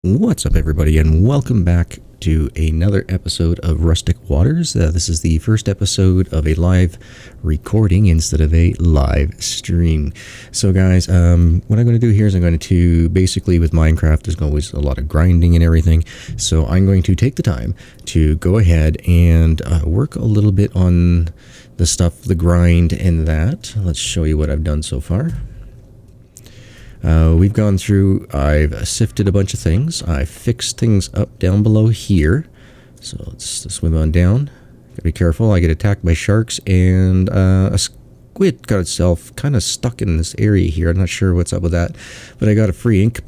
What's up, everybody, and welcome back to another episode of Rustic Waters. This is the first episode of a live recording instead of a live stream. So, guys, what I'm going to do here is I'm going to basically, with Minecraft, there's always a lot of grinding and everything. So I'm going to take the time to go ahead and work a little bit on the stuff, the grind and that. Let's show you what I've done so far. We've gone through, I've sifted a bunch of things. I fixed things up down below here. So let's swim on down. Gotta be careful. I get attacked by sharks, and a squid got itself kind of stuck in this area here. I'm not sure what's up with that. But I got a free ink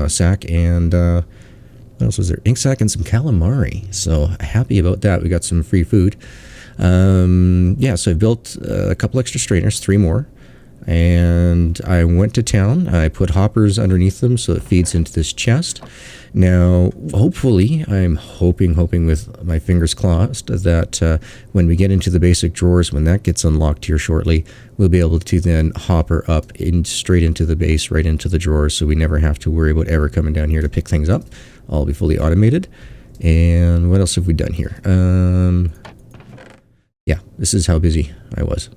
sack, and what else was there? Ink sack and some calamari. So happy about that. We got some free food. Yeah, so I built a couple extra strainers, 3 more. And I went to town. I put hoppers underneath them so it feeds into this chest. Now, hopefully, I'm hoping with my fingers crossed that when we get into the basic drawers, when that gets unlocked here shortly, we'll be able to then hopper up straight into the base, right into the drawers, so we never have to worry about ever coming down here to pick things up. All be fully automated. And what else have we done here? Yeah, this is how busy I was.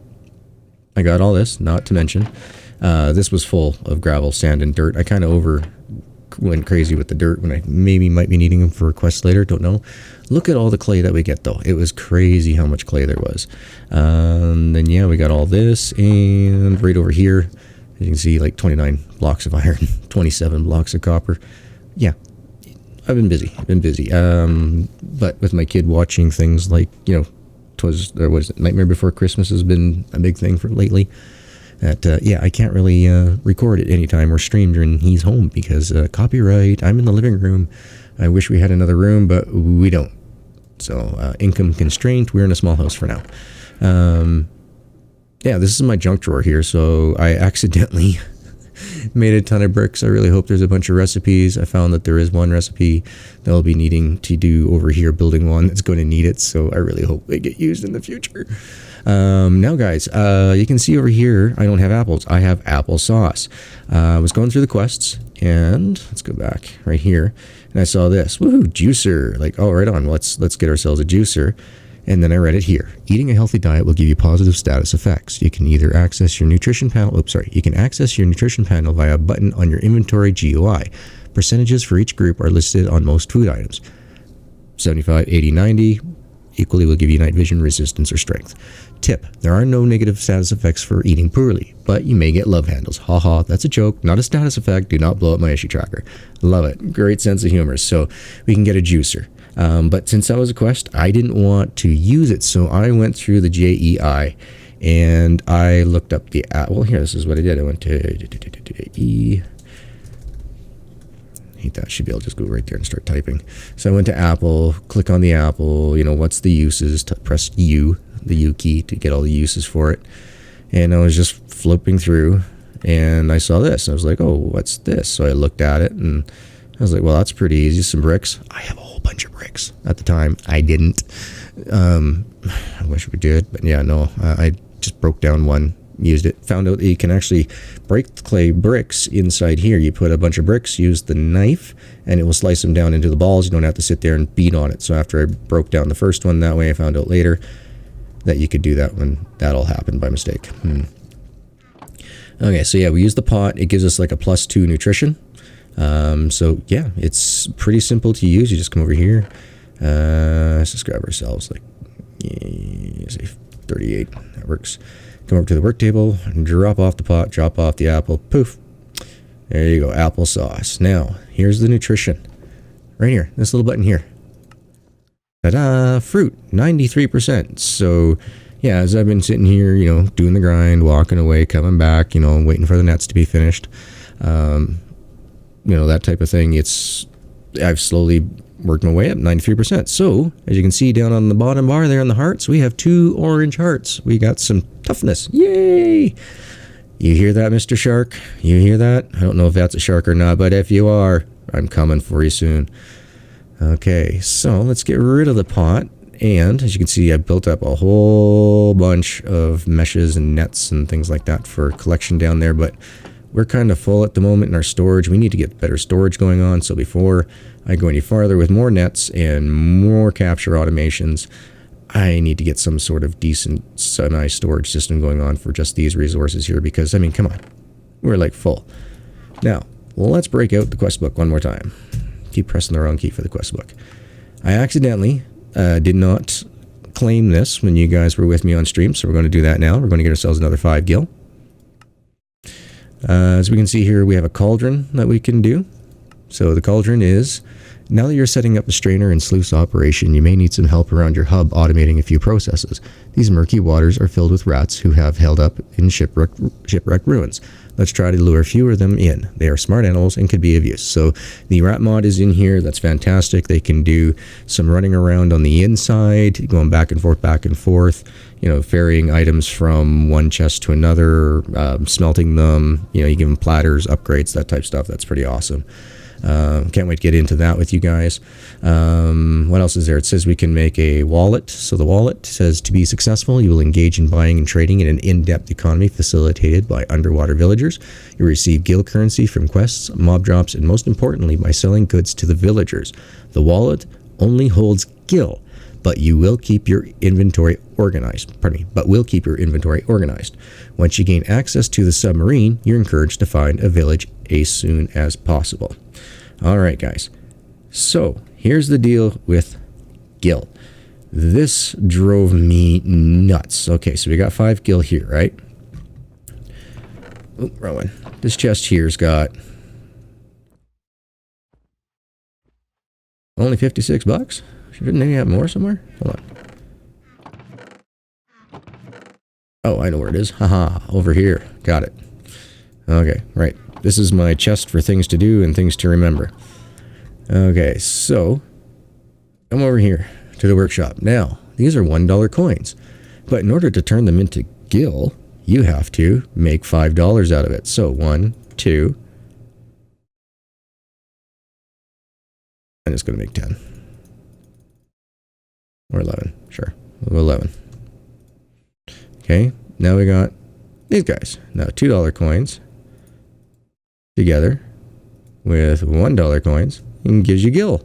I got all this, not to mention, this was full of gravel, sand, and dirt. I kind of went crazy with the dirt when I might be needing them for quests later, don't know. Look at all the clay that we get, though. It was crazy how much clay there was. Then, yeah, we got all this, and right over here, as you can see, like 29 blocks of iron, 27 blocks of copper. Yeah, I've been busy. But with my kid watching things like, you know, Nightmare Before Christmas has been a big thing for lately. That yeah, I can't really record at any time or stream during he's home because copyright. I'm in the living room. I wish we had another room, but we don't. So income constraint. We're in a small house for now. Yeah, this is my junk drawer here. So I accidentally made a ton of bricks. I really hope there's a bunch of recipes. I found that there is one recipe that I'll be needing to do over here, building one that's going to need it. So I really hope they get used in the future. Now, guys, you can see over here, I don't have apples. I have applesauce. I was going through the quests, and let's go back right here. And I saw this. Woohoo, juicer. Like, oh, right on. Let's get ourselves a juicer. And then I read it here. Eating a healthy diet will give you positive status effects. You can either access your nutrition panel. You can access your nutrition panel via a button on your inventory GUI. Percentages for each group are listed on most food items. 75, 80, 90 equally will give you night vision, resistance, or strength. Tip: there are no negative status effects for eating poorly, but you may get love handles. Haha, that's a joke, not a status effect. Do not blow up my issue tracker. Love it. Great sense of humor. So we can get a juicer. But since that was a quest, I didn't want to use it, so I went through the JEI and I looked up the app. Well, here, this is what I did. I went to E. I hate that. I should be able to just go right there and start typing. So I went to Apple, click on the Apple, you know, what's the uses, press U, the U key to get all the uses for it. And I was just flipping through and I saw this. I was like, oh, what's this? So I looked at it and I was like, well, that's pretty easy. Some bricks. I have a whole bunch of bricks. At the time, I didn't. I wish we did, but yeah, no. I just broke down one, used it, found out that you can actually break the clay bricks inside here. You put a bunch of bricks, use the knife, and it will slice them down into the balls. You don't have to sit there and beat on it. So after I broke down the first one that way, I found out later that you could do that when that all happened by mistake. Okay, so yeah, we use the pot. It gives us like a +2 nutrition. So yeah, it's pretty simple to use. You just come over here, let's just grab ourselves like, say 38, that works. Come over to the work table, drop off the pot, drop off the apple, poof. There you go, applesauce. Now, here's the nutrition. Right here, this little button here. Ta-da, fruit, 93%. So yeah, as I've been sitting here, you know, doing the grind, walking away, coming back, you know, waiting for the nets to be finished, you know, that type of thing. I've slowly worked my way up, 93%. So, as you can see down on the bottom bar there on the hearts, we have 2 orange hearts. We got some toughness. Yay! You hear that, Mr. Shark? You hear that? I don't know if that's a shark or not, but if you are, I'm coming for you soon. Okay, so let's get rid of the pot. And as you can see, I built up a whole bunch of meshes and nets and things like that for collection down there, but we're kind of full at the moment in our storage. We need to get better storage going on. So before I go any farther with more nets and more capture automations, I need to get some sort of decent semi-storage system going on for just these resources here, because, I mean, come on. We're like full. Now, let's break out the quest book one more time. Keep pressing the wrong key for the quest book. I accidentally did not claim this when you guys were with me on stream, so we're going to do that now. We're going to get ourselves another 5 gil. As we can see here, we have a cauldron that we can do. So the cauldron is, now that you're setting up a strainer and sluice operation, you may need some help around your hub automating a few processes. These murky waters are filled with rats who have held up in shipwrecked ruins. Let's try to lure fewer of them in. They are smart animals and could be of use. So the rat mod is in here. That's fantastic. They can do some running around on the inside, going back and forth, you know, ferrying items from one chest to another, smelting them, you know, you give them platters, upgrades, that type of stuff. That's pretty awesome. Can't wait to get into that with you guys. What else is there? It says we can make a wallet. So the wallet says, to be successful, you will engage in buying and trading in an in-depth economy facilitated by underwater villagers. You receive gil currency from quests, mob drops, and most importantly, by selling goods to the villagers. The wallet only holds gil, but you will keep your inventory organized. Once you gain access to the submarine, you're encouraged to find a village as soon as possible. All right, guys. So here's the deal with gil. This drove me nuts. Okay, so we got 5 gil here, right? Oh, wrong one. This chest here's got only 56 bucks. Shouldn't they have more somewhere? Hold on. Oh, I know where it is. Haha, over here. Got it. Okay, right. This is my chest for things to do and things to remember. Okay, so come over here to the workshop. Now, these are $1 coins. But in order to turn them into gil, you have to make $5 out of it. So 1, 2, and it's going to make 10. Or 11. Sure. 11. Okay, now we got these guys. Now $2 coins together with $1 coins and gives you gil.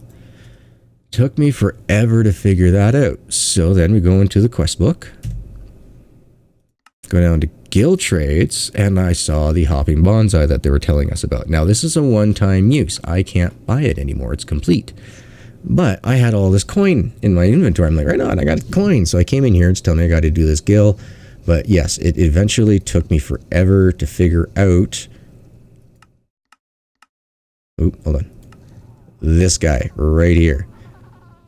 Took me forever to figure that out. So then we go into the quest book, go down to gil trades, and I saw the hopping bonsai that they were telling us about. Now this is a one-time use. I can't buy it anymore. It's complete. But I had all this coin in my inventory. I'm like, right on, I got coin. So I came in here, it's telling me I got to do this gil. But yes, it eventually took me forever to figure out. Oh, hold on. This guy right here.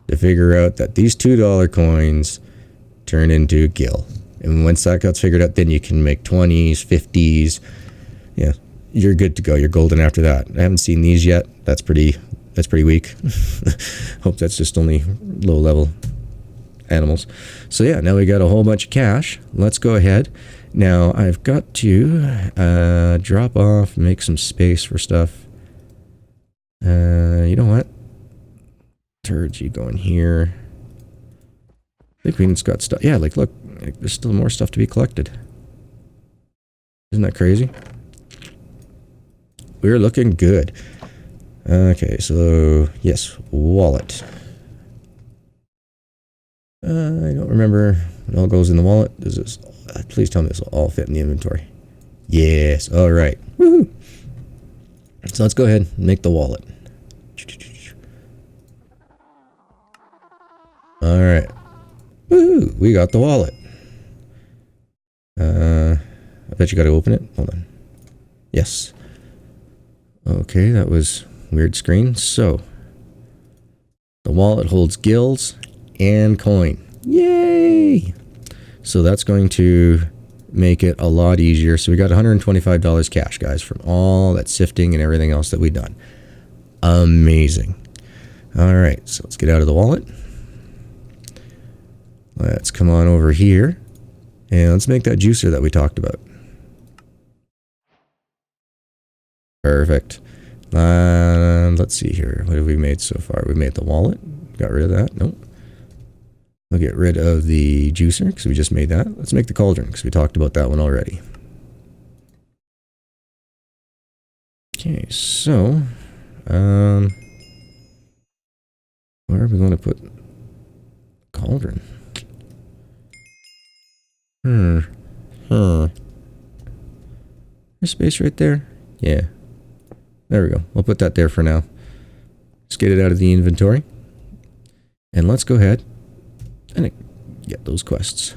To figure out that these $2 coins turn into gil. And once that gets figured out, then you can make 20s, 50s. Yeah, you're good to go. You're golden after that. I haven't seen these yet. That's pretty weak. Hope that's just only low level animals. So yeah, now we got a whole bunch of cash. Let's go ahead. Now I've got to drop off, make some space for stuff. You know what? Turds, you go in here. I think Queen's got stuff. Yeah, like look, there's still more stuff to be collected. Isn't that crazy? We're looking good. Okay, so yes, wallet. I don't remember what all goes in the wallet. Does this? Please tell me this will all fit in the inventory. Yes. All right. Woohoo! So let's go ahead and make the wallet. All right. Woohoo! We got the wallet. I bet you got to open it. Hold on. Yes. Okay, that was weird screen. So the wallet holds gills and coin. Yay! So that's going to make it a lot easier. So we got $125 cash, guys, from all that sifting and everything else that we've done. Amazing. All right, so let's get out of the wallet. Let's come on over here and let's make that juicer that we talked about. Perfect. Let's see here. What have we made so far? We made the wallet. Got rid of that. Nope. We'll get rid of the juicer because we just made that. Let's make the cauldron because we talked about that one already. Okay, so where are we going to put cauldron? There's space right there. Yeah, there we go. We'll put that there for now. Just get it out of the inventory, and let's go ahead and get those quests.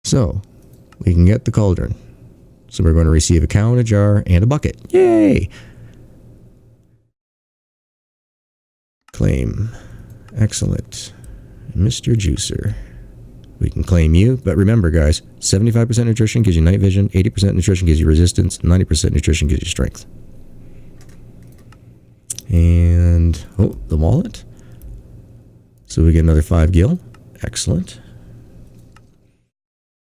So we can get the cauldron. So we're going to receive a cow and a jar and a bucket. Yay! Claim. Excellent. Mr. Juicer. We can claim you, but remember guys, 75% nutrition gives you night vision, 80% nutrition gives you resistance, 90% nutrition gives you strength. And, oh, the wallet. So we get another 5 gil. Excellent.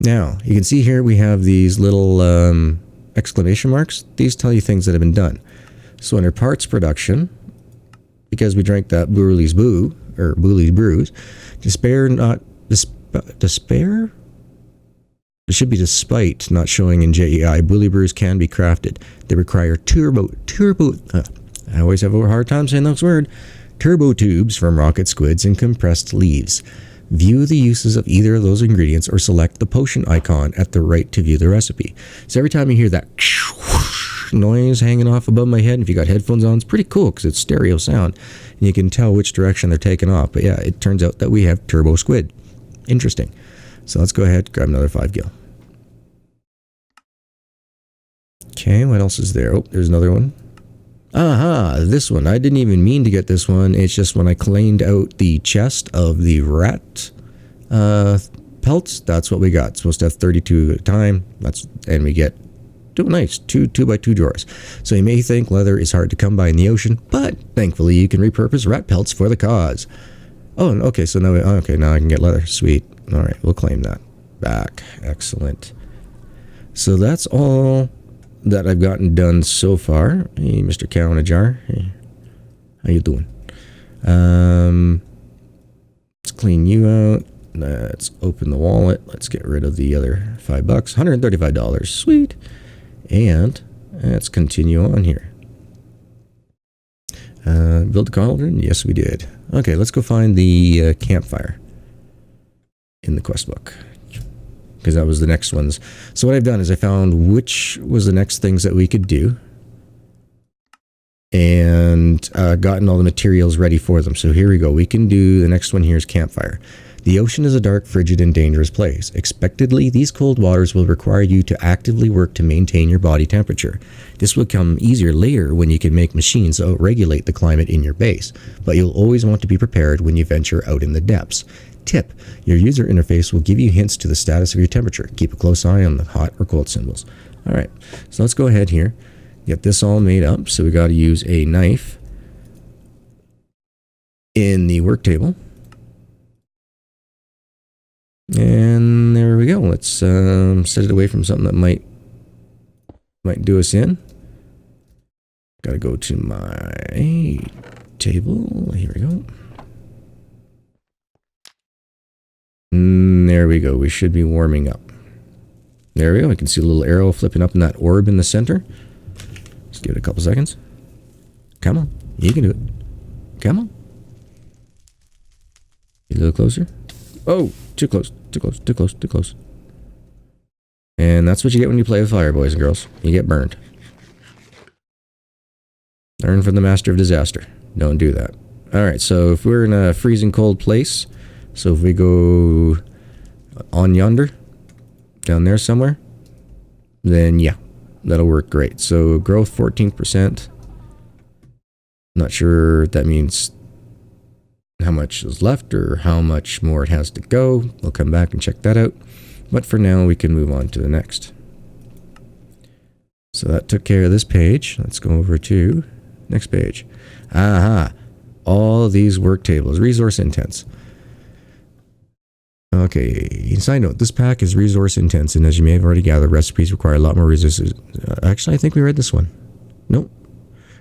Now, you can see here we have these little exclamation marks. These tell you things that have been done. So under parts production, because we drank that Booley's Brews, despair. It should be despite not showing in JEI. Booley brews can be crafted. They require I always have a hard time saying that word. Turbo tubes from rocket squids and compressed leaves. View the uses of either of those ingredients or select the potion icon at the right to view the recipe. So every time you hear that noise hanging off above my head, and if you got headphones on, it's pretty cool because it's stereo sound and you can tell which direction they're taking off. But yeah, it turns out that we have turbo squid. Interesting. So let's go ahead, grab another 5 gil. Okay, what else is there? Oh, there's another one. Aha, this one. I didn't even mean to get this one. It's just when I cleaned out the chest of the rat pelts, that's what we got. It's supposed to have 32 at a time. And we get nice 2 2x2 drawers. So you may think leather is hard to come by in the ocean, but thankfully you can repurpose rat pelts for the cause. Oh, okay, so now now I can get leather. Sweet. All right, we'll claim that back. Excellent. So that's all that I've gotten done so far. Hey, Mr. Cow in a jar. Hey, how you doing? Let's clean you out. Let's open the wallet. Let's get rid of the other $5. $135. Sweet. And let's continue on here. Build a cauldron? Yes, we did. Okay, let's go find the campfire in the quest book, because that was the next ones. So what I've done is I found which was the next things that we could do, and gotten all the materials ready for them. So here we go. We can do the next one. Here is campfire. The ocean is a dark, frigid, and dangerous place. Expectedly, these cold waters will require you to actively work to maintain your body temperature. This will come easier later when you can make machines that regulate the climate in your base, but you'll always want to be prepared when you venture out in the depths. Tip: your user interface will give you hints to the status of your temperature. Keep a close eye on the hot or cold symbols. Alright, so let's go ahead here, get this all made up. So we got to use a knife in the work table. And there we go. Let's set it away from something that might do us in. Got to go to my table. Here we go. There we go. We should be warming up. There we go. I can see a little arrow flipping up in that orb in the center. Just give it a couple seconds. Come on. You can do it. Come on. Get a little closer. Oh, too close. Too close. Too close. Too close. And that's what you get when you play with fire, boys and girls. You get burned. Learn from the master of disaster. Don't do that. Alright, so if we're in a freezing cold place, so if we go on yonder, down there somewhere, then yeah, that'll work great. So growth 14%. Not sure if that means how much is left or how much more it has to go. We'll come back and check that out. But for now, we can move on to the next. So that took care of this page. Let's go over to next page. Aha! All of these work tables, resource intense. Okay, side note, this pack is resource intense, and as you may have already gathered, recipes require a lot more resources. Actually, I think we read this one. Nope.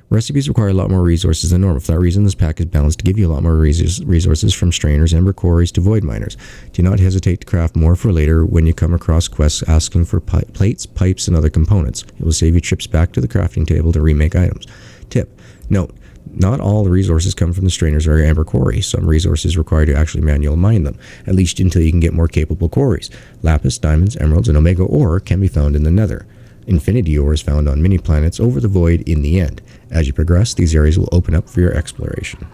Recipes require a lot more resources than normal. For that reason, this pack is balanced to give you a lot more resources, from strainers, ember quarries to void miners. Do not hesitate to craft more for later when you come across quests asking for plates, pipes, and other components. It will save you trips back to the crafting table to remake items. Tip: note, not all the resources come from the strainers or ember quarry. Some resources require to actually manually mine them, at least until you can get more capable quarries. Lapis, diamonds, emeralds, and omega ore can be found in the nether. Infinity ore is found on many planets over the void in the end. As you progress, these areas will open up for your exploration.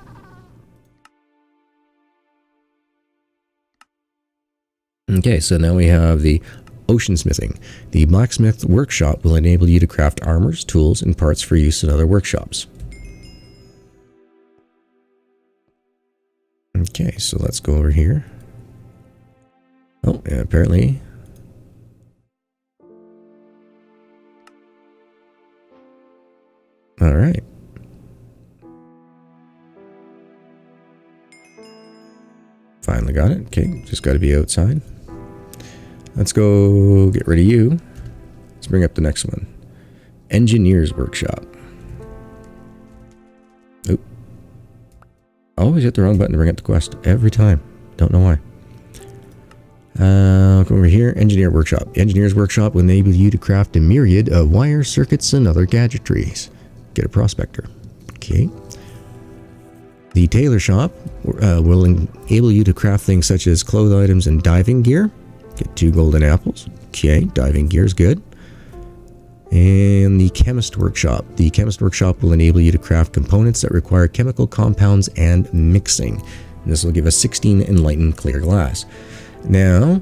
Okay, so now we have the ocean smithing. The Blacksmith Workshop will enable you to craft armors, tools, and parts for use in other workshops. Okay, so let's go over here. Oh, and apparently... All right. Finally got it. Okay, just got to be outside. Let's go get rid of you. Let's bring up the next one. Engineer's Workshop. Oop. Always hit the wrong button to bring up the quest. Every time. Don't know why. I'll come over here. Engineer Workshop. Engineer's Workshop will enable you to craft a myriad of wire, circuits, and other gadgetries. Get a prospector. Okay. The Tailor Shop will enable you to craft things such as clothes items and diving gear. Get 2 golden apples. Okay, diving gear is good. And the Chemist Workshop. The Chemist Workshop will enable you to craft components that require chemical compounds and mixing. And this will give us 16 enlightened clear glass. Now,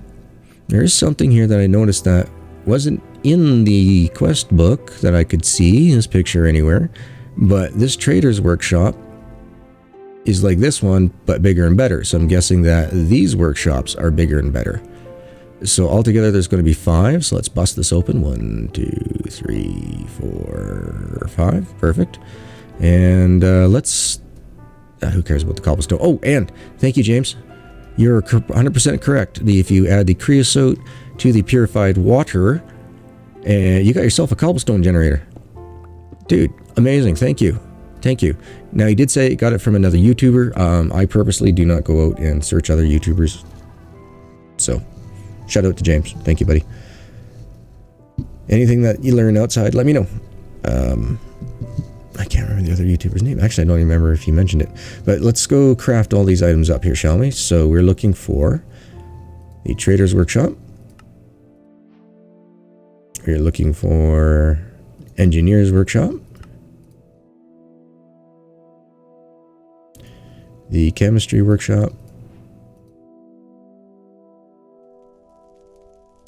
there's something here that I noticed that wasn't in the quest book that I could see this picture anywhere, but this Trader's Workshop is like this one, but bigger and better. So I'm guessing that these workshops are bigger and better. So altogether, there's going to be 5. So let's bust this open. 1, 2, 3, 4, 5. Perfect. And let's... who cares about the cobblestone? Oh, and thank you, James. You're 100% correct. If you add the creosote to the purified water, and you got yourself a cobblestone generator. Dude, amazing. Thank you. Thank you. Now, you did say you got it from another YouTuber. I purposely do not go out and search other YouTubers. So, shout out to James. Thank you, buddy. Anything that you learn outside, let me know. I can't remember the other YouTuber's name. Actually, I don't even remember if you mentioned it. But let's go craft all these items up here, shall we? So, we're looking for the Trader's Workshop. We're looking for Engineer's Workshop. The Chemistry Workshop.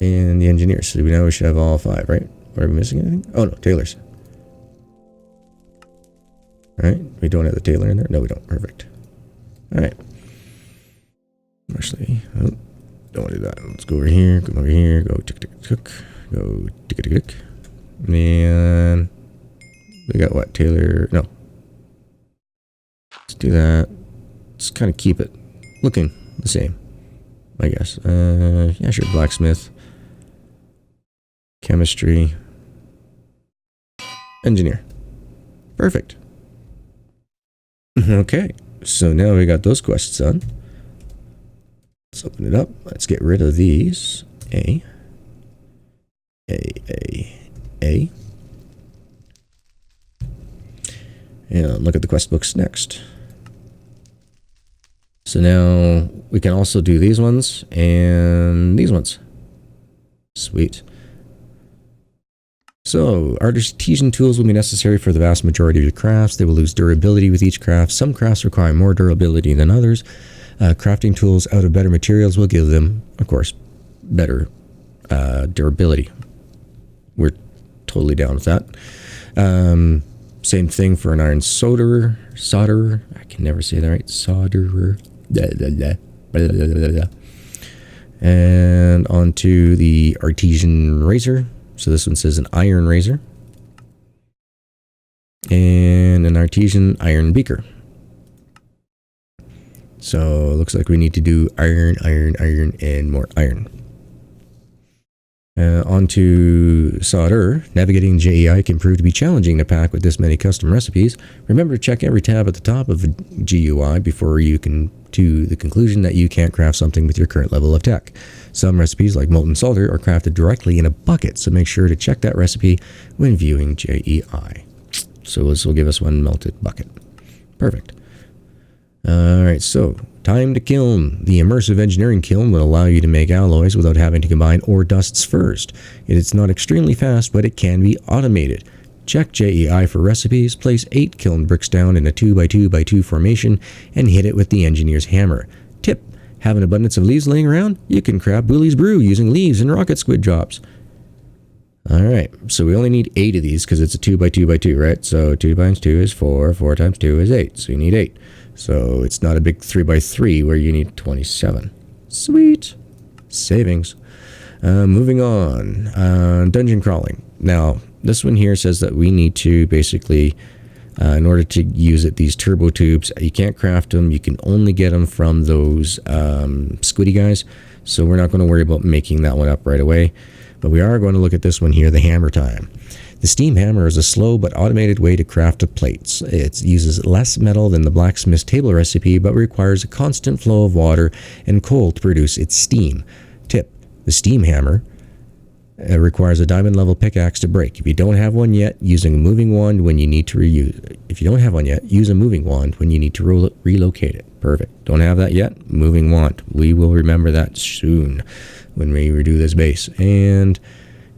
And the Engineers. So now we should have all 5, right? Are we missing anything? Oh no, Tailors. Alright, we don't have the Tailor in there? No, we don't. Perfect. Alright. Actually, oh, don't want to do that. Let's go over here, go over here, go tick tick tick. Go tick tick tick. And we got what? Tailor. No. Let's do that. Let's kind of keep it looking the same, I guess. Yeah, sure. Blacksmith. Chemistry. Engineer. Perfect. Okay. So now we got those quests done. Let's open it up. Let's get rid of these. A. And look at the quest books next. So now we can also do these ones and these ones. Sweet. So, artisan tools will be necessary for the vast majority of your crafts. They will lose durability with each craft. Some crafts require more durability than others. Crafting tools out of better materials will give them, of course, better durability. We're totally down with that. Same thing for an iron solderer. I can never say that right. Solderer. Blah, blah, blah, blah, blah, blah, blah. And onto the artisan razor. So this one says an iron razor. And an artisan iron beaker. So it looks like we need to do iron, and more iron. Onto solder. Navigating JEI can prove to be challenging to pack with this many custom recipes. Remember to check every tab at the top of a GUI before you can to the conclusion that you can't craft something with your current level of tech. Some recipes, like Molten Solder, are crafted directly in a bucket, so make sure to check that recipe when viewing JEI. So this will give us one melted bucket. Perfect. Alright, so time to kiln. The immersive engineering kiln will allow you to make alloys without having to combine ore dusts first. It's not extremely fast, but it can be automated. Check JEI for recipes, place 8 kiln bricks down in a 2x2x2 formation, and hit it with the engineer's hammer. Tip: have an abundance of leaves laying around? You can craft Boolie's Brew using leaves and rocket squid drops. Alright, so we only need 8 of these because it's a 2x2x2, right? So 2 times 2 is 4, 4 times 2 is 8, so you need 8. So it's not a big 3x3 where you need 27. Sweet. Savings. Moving on. Dungeon crawling. Now, this one here says that we need to basically, in order to use it, these turbo tubes, you can't craft them. You can only get them from those squiddy guys. So we're not going to worry about making that one up right away. But we are going to look at this one here, the hammer time. The steam hammer is a slow but automated way to craft the plates. It uses less metal than the blacksmith's table recipe, but requires a constant flow of water and coal to produce its steam. Tip: the steam hammer requires a diamond level pickaxe to break. If you don't have one yet, using a moving wand when you need to If you don't have one yet, use a moving wand when you need to relocate it. Perfect. Don't have that yet? Moving wand. We will remember that soon when we redo this base. And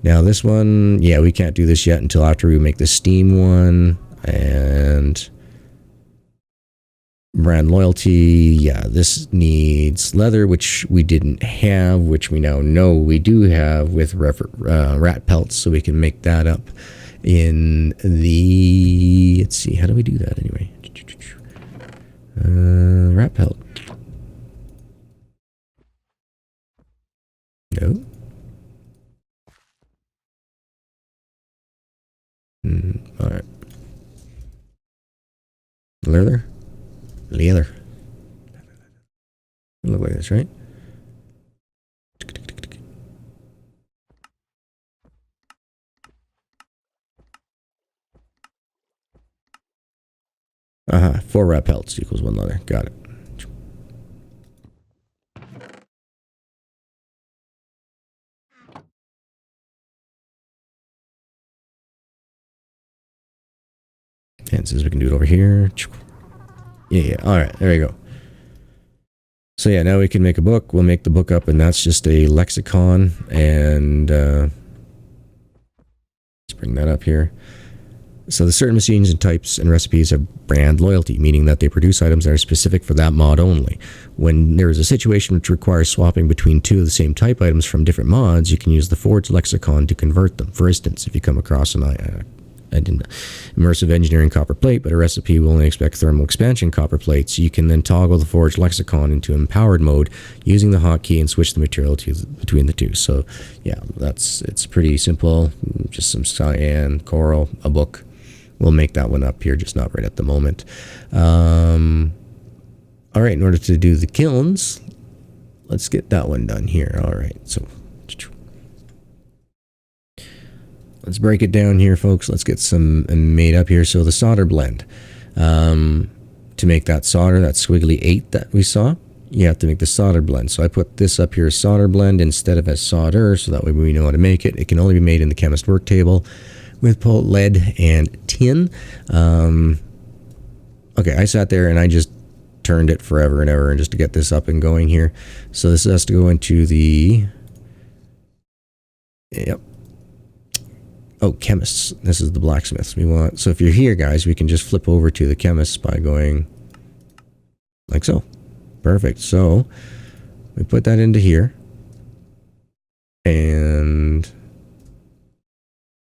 now this one, yeah, we can't do this yet until after we make the steam one. And brand loyalty, yeah, this needs leather, which we didn't have, which we now know we do have with rat pelts, so we can make that up in the, let's see, how do we do that anyway? Rat pelt. No. All right. Leather. Look like this, right? Uh-huh. 4 rat pelts equals 1 leather. Got it. And since we can do it over here. Yeah. All right. There you go. So yeah, now we can make a book. We'll make the book up, and that's just a lexicon. And let's bring that up here. So the certain machines and types and recipes have brand loyalty, meaning that they produce items that are specific for that mod only. When there is a situation which requires swapping between 2 of the same type items from different mods, you can use the Forge lexicon to convert them. For instance, if you come across an immersive engineering copper plate, but a recipe will only expect thermal expansion copper plates, you can then toggle the Forge lexicon into empowered mode using the hotkey and switch the material between the two. So yeah, it's pretty simple. Just some cyan, coral, a book. We'll make that one up here, just not right at the moment. All right, in order to do the kilns, let's get that one done here. All right, so let's break it down here, folks. Let's get some made up here. So the solder blend. To make that solder, that squiggly 8 that we saw, you have to make the solder blend. So I put this up here as solder blend instead of as solder, so that way we know how to make it. It can only be made in the Chemist Work table with lead and tin. Okay, I sat there and I just turned it forever and ever and just to get this up and going here. So this has to go into the... Yep. Oh, chemists. This is the blacksmiths we want. So if you're here, guys, we can just flip over to the chemists by going like so. Perfect. So we put that into here. And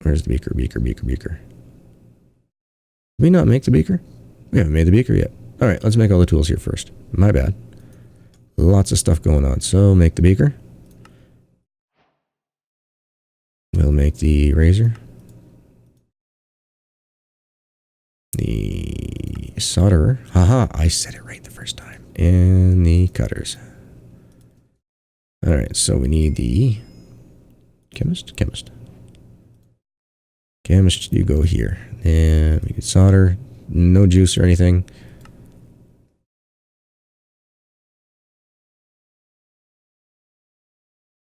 where's the beaker? Beaker. Did we not make the beaker? We haven't made the beaker yet. All right, let's make all the tools here first. My bad. Lots of stuff going on. So make the beaker. We'll make the razor. The solderer. Haha, I said it right the first time. And the cutters. Alright, so we need the Chemist. Chemist, you go here. And we can solder. No juice or anything.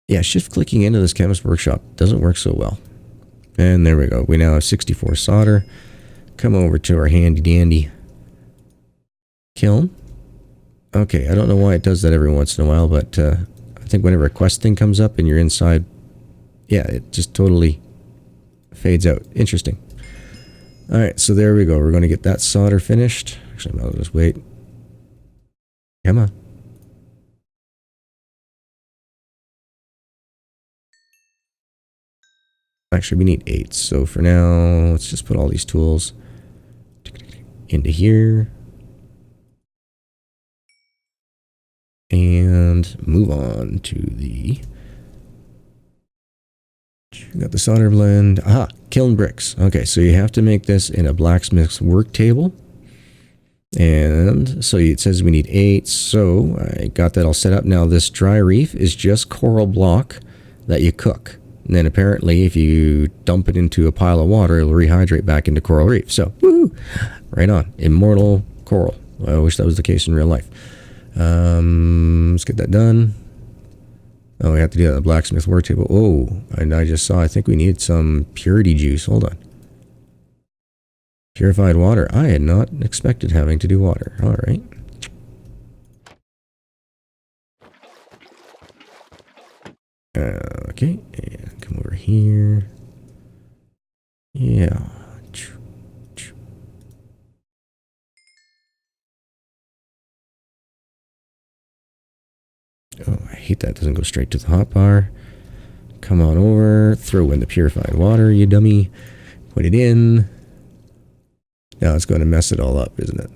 Yeah, shift clicking into this Chemist Workshop doesn't work so well. And there we go. We now have 64 solder. Come over to our handy dandy kiln. Okay, I don't know why it does that every once in a while, but I think whenever a quest thing comes up and you're inside, yeah, it just totally fades out. Interesting. Alright, so there we go. We're going to get that solder finished. Actually, I might as well just wait. Come on. Actually, we need 8. So for now, let's just put all these tools into here. And move on to the... Got the solder blend. Aha, kiln bricks. Okay, so you have to make this in a blacksmith's work table. And so it says we need 8. So I got that all set up. Now this dry reef is just coral block that you cook. And then apparently if you dump it into a pile of water, it'll rehydrate back into coral reef. So, woo! Right on. Immortal coral. I wish that was the case in real life. Let's get that done. Oh, we have to do that on the blacksmith work table. Oh, and I just saw, I think we need some purity juice. Hold on. Purified water. I had not expected having to do water. All right. Okay, and come over here. Yeah. Oh, I hate that. It doesn't go straight to the hotbar. Come on over. Throw in the purified water, you dummy. Put it in. Now it's going to mess it all up, isn't it?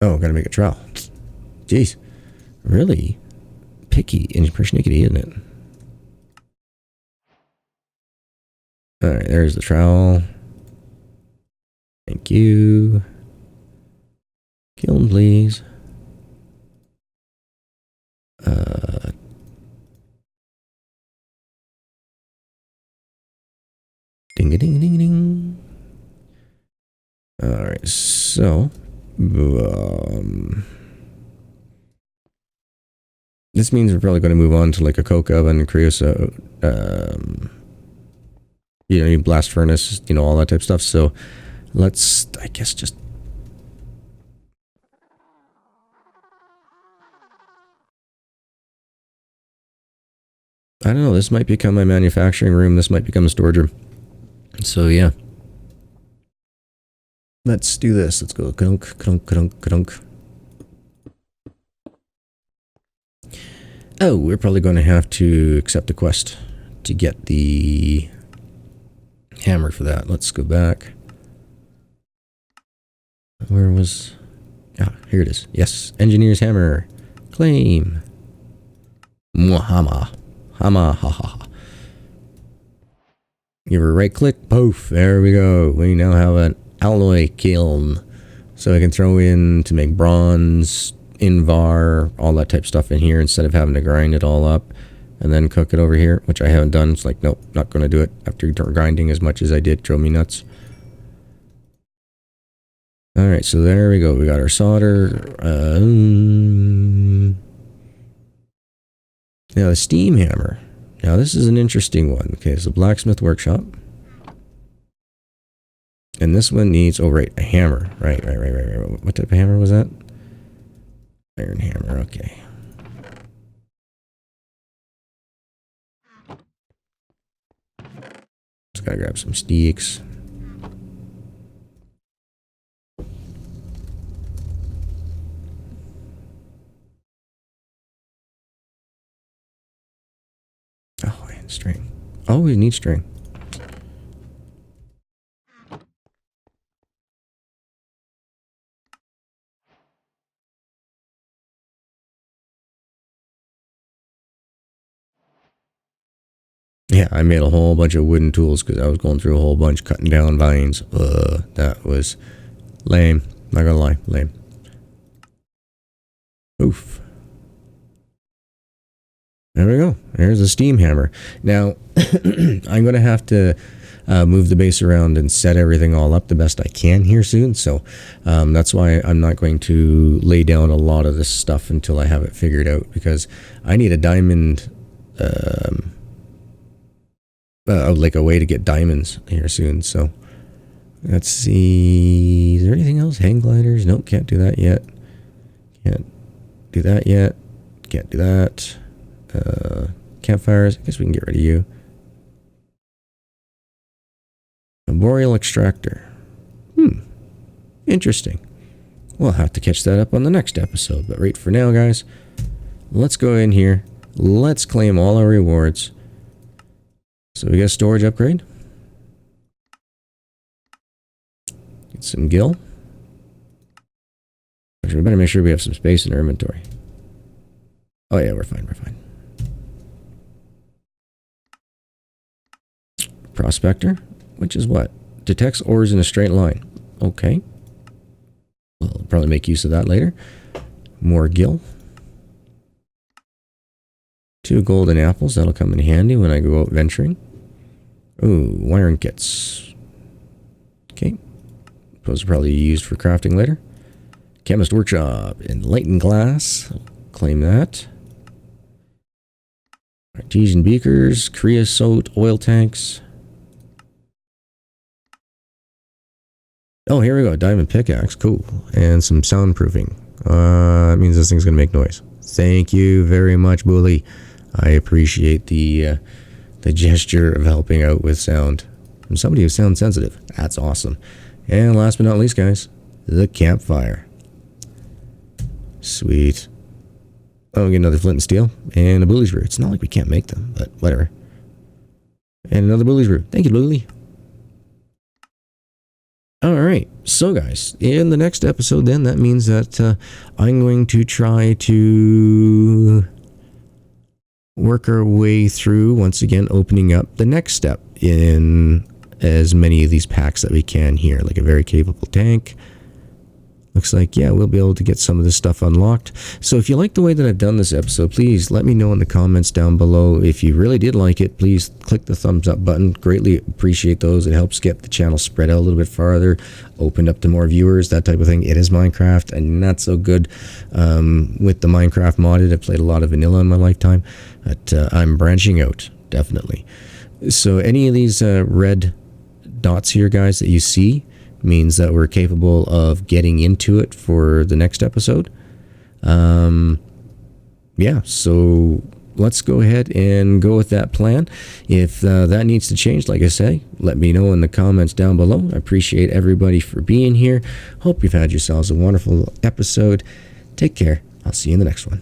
Oh, gotta make a trowel. Jeez. Really picky and persnickety, isn't it? Alright, there's the trowel. Thank you. Kiln, please. Ding a ding ding ding. Alright, so this means we're probably going to move on to like a coke oven, creosote, you know, blast furnace, you know, all that type of stuff. So let's, I guess, just I don't know, this might become my manufacturing room, this might become a storage room. So yeah. Let's do this. Let's go. Kadunk, kadunk, kadunk, kadunk. Oh, we're probably going to have to accept a quest to get the hammer for that. Let's go back. Where was... Ah, here it is. Yes, engineer's hammer. Claim. Muhama. Hama, ha ha ha. Give her a right click. Poof. There we go. We now have an alloy kiln. So I can throw in to make bronze, invar, all that type of stuff in here instead of having to grind it all up and then cook it over here, which I haven't done. It's like, nope, not going to do it after grinding as much as I did. Drove me nuts. Alright, so there we go. We got our solder. Now the steam hammer. Now this is an interesting one. Okay, so Blacksmith Workshop. And this one needs, oh right, a hammer. Right. What type of hammer was that? Iron hammer, okay. Just gotta grab some sticks. Oh, and string. Oh, we need string. Yeah, I made a whole bunch of wooden tools because I was going through a whole bunch cutting down vines. That was lame. Not gonna lie, lame. Oof. There we go. There's a steam hammer. Now, I'm going to have to move the base around and set everything all up the best I can here soon. So that's why I'm not going to lay down a lot of this stuff until I have it figured out, because I need a diamond, like a way to get diamonds here soon. So let's see. Is there anything else? Hang gliders? Nope, can't do that yet. Can't do that yet. Can't do that. Campfires. I guess we can get rid of you. A boreal extractor. Interesting. We'll have to catch that up on the next episode. But right for now, guys, let's go in here. Let's claim all our rewards. So we got a storage upgrade. Get some gil. Actually, we better make sure we have some space in our inventory. Oh yeah, we're fine, we're fine. Prospector, which is what? Detects ores in a straight line. Okay. We'll probably make use of that later. More gil. 2 golden apples. That'll come in handy when I go out venturing. Ooh, wiring kits. Okay. Those are probably used for crafting later. Chemist Workshop. Enlightened glass. I'll claim that. Artesian beakers. Creosote. Oil tanks. Oh, here we go. Diamond pickaxe. Cool. And some soundproofing. That means this thing's going to make noise. Thank you very much, Bully. I appreciate the gesture of helping out with sound from somebody who's sound sensitive. That's awesome. And last but not least, guys, the campfire. Sweet. Oh, we get another flint and steel and a bully's brew. It's not like we can't make them, but whatever. And another bully's brew. Thank you, Bully. Alright, so guys, in the next episode then, that means that I'm going to try to work our way through, once again, opening up the next step in as many of these packs that we can here, like a very capable tank. Looks like, yeah, we'll be able to get some of this stuff unlocked. So if you like the way that I've done this episode, please let me know in the comments down below. If you really did like it, please click the thumbs up button. Greatly appreciate those. It helps get the channel spread out a little bit farther, open up to more viewers, that type of thing. It is Minecraft, and not so good with the Minecraft modded. I've played a lot of vanilla in my lifetime, but I'm branching out, definitely. So any of these red dots here, guys, that you see, means that we're capable of getting into it for the next episode. Yeah, so let's go ahead and go with that plan. If that needs to change, like I say, let me know in the comments down below. I appreciate everybody for being here. Hope you've had yourselves a wonderful episode. Take care. I'll see you in the next one.